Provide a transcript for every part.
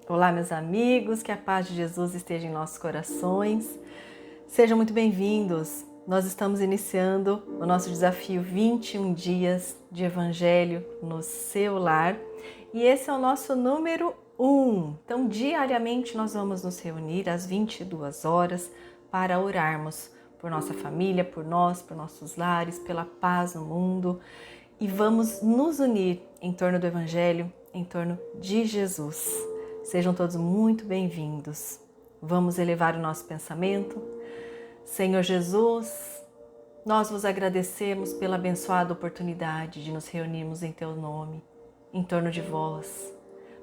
Olá, meus amigos, que a paz de Jesus esteja em nossos corações. Sejam muito bem-vindos. Nós estamos iniciando o nosso desafio 21 dias de Evangelho no seu lar e esse é o nosso número 1. Então, diariamente nós vamos nos reunir às 22 horas para orarmos por nossa família, por nós, por nossos lares, pela paz no mundo e vamos nos unir em torno do Evangelho, em torno de Jesus. Sejam todos muito bem-vindos. Vamos elevar o nosso pensamento. Senhor Jesus, nós vos agradecemos pela abençoada oportunidade de nos reunirmos em Teu nome, em torno de vós,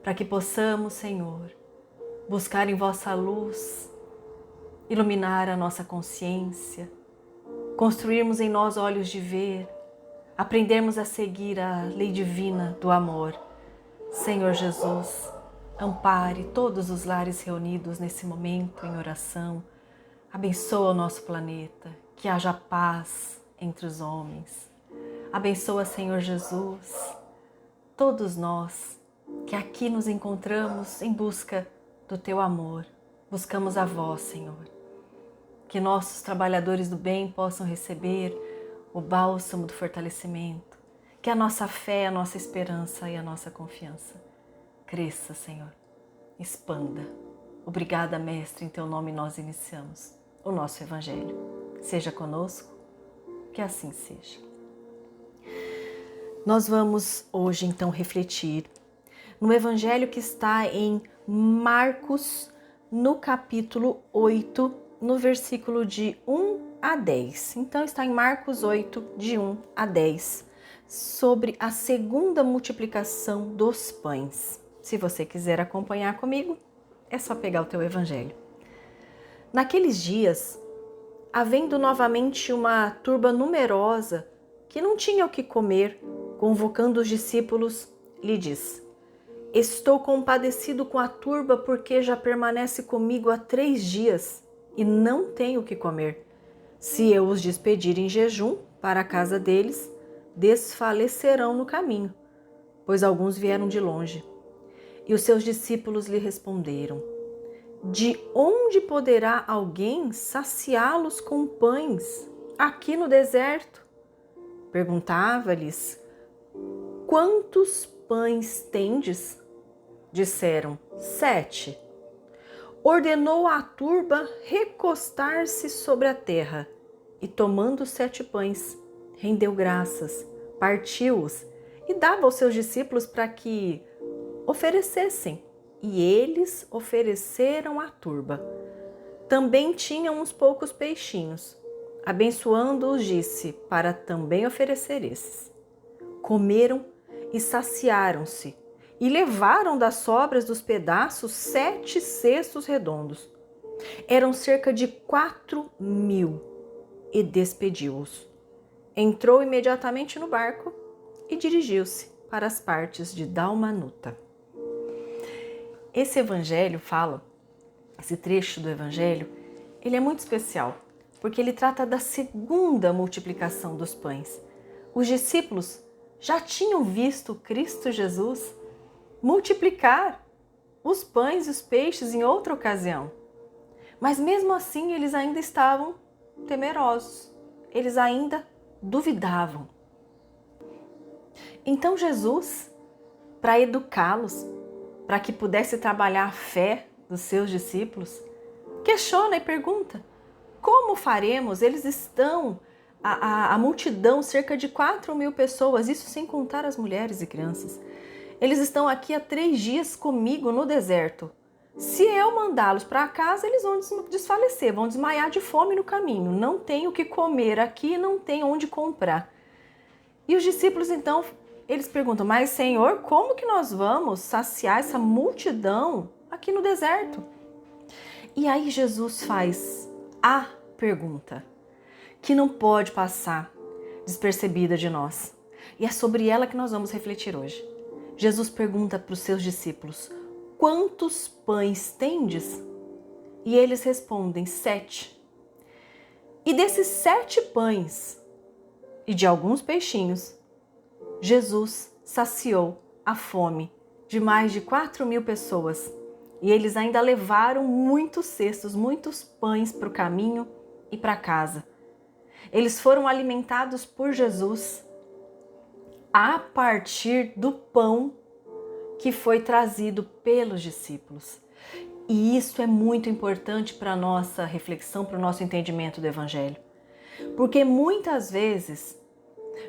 para que possamos, Senhor, buscar em vossa luz, iluminar a nossa consciência, construirmos em nós olhos de ver, aprendermos a seguir a lei divina do amor. Senhor Jesus, ampare todos os lares reunidos nesse momento em oração. Abençoa o nosso planeta, que haja paz entre os homens. Abençoa, Senhor Jesus, todos nós que aqui nos encontramos em busca do Teu amor. Buscamos a Vós, Senhor. Que nossos trabalhadores do bem possam receber o bálsamo do fortalecimento. Que a nossa fé, a nossa esperança e a nossa confiança cresça, Senhor, expanda. Obrigada, Mestre, em Teu nome nós iniciamos o nosso Evangelho. Seja conosco, que assim seja. Nós vamos hoje, então, refletir no Evangelho que está em Marcos, no capítulo 8, no versículo de 1 a 10. Então, está em Marcos 8, de 1 a 10, sobre a segunda multiplicação dos pães. Se você quiser acompanhar comigo, é só pegar o teu evangelho. Naqueles dias, havendo novamente uma turba numerosa que não tinha o que comer, convocando os discípulos, lhe diz: Estou compadecido com a turba porque já permanece comigo há 3 dias e não tenho o que comer. Se eu os despedir em jejum para a casa deles, desfalecerão no caminho, pois alguns vieram de longe. E os seus discípulos lhe responderam: De onde poderá alguém saciá-los com pães aqui no deserto? Perguntava-lhes: Quantos pães tendes? Disseram: 7. Ordenou à turba recostar-se sobre a terra e, tomando 7 pães, rendeu graças, partiu-os e dava aos seus discípulos para que oferecessem, e eles ofereceram à turba. Também tinham uns poucos peixinhos. Abençoando-os, disse para também oferecer esses. Comeram e saciaram-se, e levaram das sobras dos pedaços 7 cestos redondos. Eram cerca de 4.000, e despediu-os. Entrou imediatamente no barco e dirigiu-se para as partes de Dalmanuta. Esse evangelho esse trecho do evangelho, ele é muito especial, porque ele trata da segunda multiplicação dos pães. Os discípulos já tinham visto Cristo Jesus multiplicar os pães e os peixes em outra ocasião. Mas mesmo assim eles ainda estavam temerosos, eles ainda duvidavam. Então Jesus, para educá-los, para que pudesse trabalhar a fé dos seus discípulos, questiona e pergunta: como faremos? Eles estão, a multidão, cerca de 4.000 pessoas, isso sem contar as mulheres e crianças. Eles estão aqui há 3 dias comigo no deserto. Se eu mandá-los para casa, eles vão desfalecer, vão desmaiar de fome no caminho. Não tem o que comer aqui, não tem onde comprar. E os discípulos, então, eles perguntam: mas Senhor, como que nós vamos saciar essa multidão aqui no deserto? E aí Jesus faz a pergunta que não pode passar despercebida de nós. E é sobre ela que nós vamos refletir hoje. Jesus pergunta para os seus discípulos: quantos pães tendes? E eles respondem: 7. E desses 7 pães e de alguns peixinhos, Jesus saciou a fome de mais de 4.000 pessoas E eles ainda levaram muitos cestos, muitos pães para o caminho e para casa. Eles foram alimentados por Jesus a partir do pão que foi trazido pelos discípulos. E isso é muito importante para a nossa reflexão, para o nosso entendimento do Evangelho. Porque muitas vezes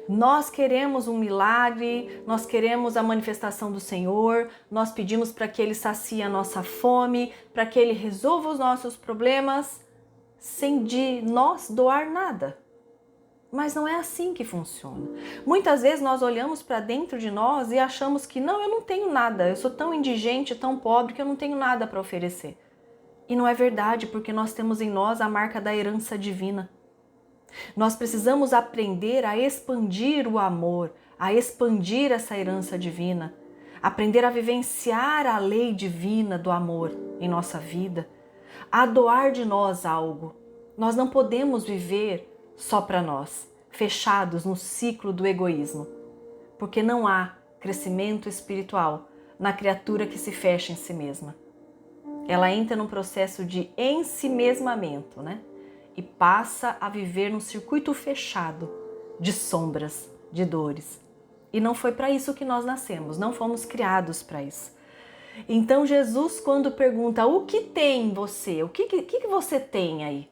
nós queremos um milagre, nós queremos a manifestação do Senhor, nós pedimos para que Ele sacie a nossa fome, para que Ele resolva os nossos problemas, sem de nós doar nada. Mas não é assim que funciona. Muitas vezes nós olhamos para dentro de nós e achamos que não, eu não tenho nada, eu sou tão indigente, tão pobre que eu não tenho nada para oferecer. E não é verdade, porque nós temos em nós a marca da herança divina. Nós precisamos aprender a expandir o amor, a expandir essa herança divina, aprender a vivenciar a lei divina do amor em nossa vida, a doar de nós algo. Nós não podemos viver só para nós, fechados no ciclo do egoísmo, porque não há crescimento espiritual na criatura que se fecha em si mesma. Ela entra num processo de ensimesmamento, né? E passa a viver num circuito fechado de sombras, de dores. E não foi para isso que nós nascemos, não fomos criados para isso. Então Jesus, quando pergunta o que tem em você, o que você tem aí?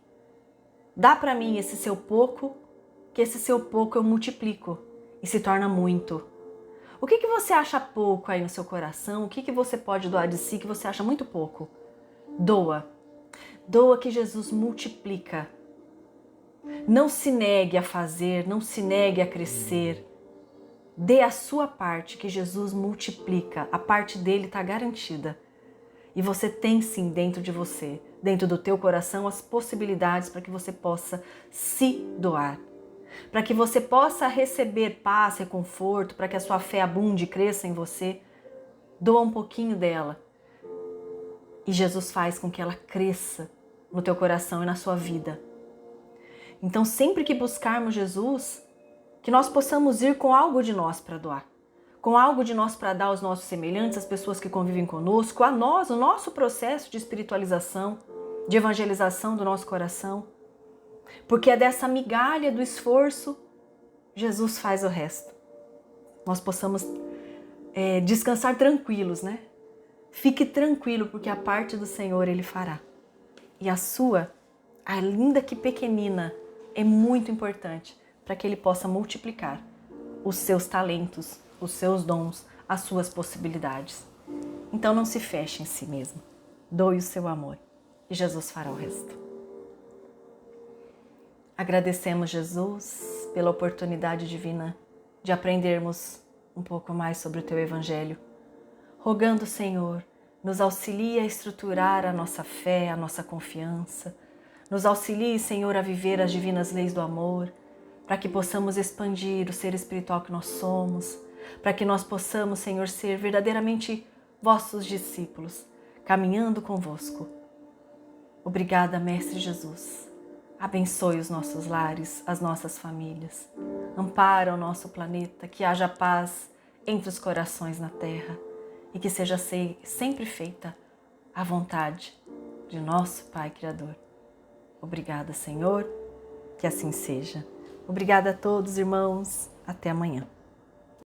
Dá para mim esse seu pouco, que esse seu pouco eu multiplico e se torna muito. O que você acha pouco aí no seu coração? O que você pode doar de si que você acha muito pouco? Doa. Doa que Jesus multiplica. Não se negue a fazer, não se negue a crescer. Dê a sua parte que Jesus multiplica. A parte dele está garantida. E você tem sim dentro de você, dentro do teu coração, as possibilidades para que você possa se doar. Para que você possa receber paz, reconforto, para que a sua fé abunde e cresça em você. Doa um pouquinho dela. E Jesus faz com que ela cresça no teu coração e na sua vida. Então, sempre que buscarmos Jesus, que nós possamos ir com algo de nós para doar. Com algo de nós para dar aos nossos semelhantes, às pessoas que convivem conosco, a nós, o nosso processo de espiritualização, de evangelização do nosso coração. Porque é dessa migalha do esforço, Jesus faz o resto. Nós possamos descansar tranquilos, né? Fique tranquilo, porque a parte do Senhor Ele fará. E a sua, ainda que pequenina, é muito importante para que Ele possa multiplicar os seus talentos, os seus dons, as suas possibilidades. Então não se feche em si mesmo. Doe o seu amor e Jesus fará o resto. Agradecemos, Jesus, pela oportunidade divina de aprendermos um pouco mais sobre o Teu Evangelho. Rogando, Senhor, nos auxilie a estruturar a nossa fé, a nossa confiança. Nos auxilie, Senhor, a viver as divinas leis do amor, para que possamos expandir o ser espiritual que nós somos, para que nós possamos, Senhor, ser verdadeiramente vossos discípulos, caminhando convosco. Obrigada, Mestre Jesus. Abençoe os nossos lares, as nossas famílias. Ampara o nosso planeta, que haja paz entre os corações na terra e que seja sempre feita a vontade de nosso Pai Criador. Obrigada, Senhor, que assim seja. Obrigada a todos, irmãos. Até amanhã.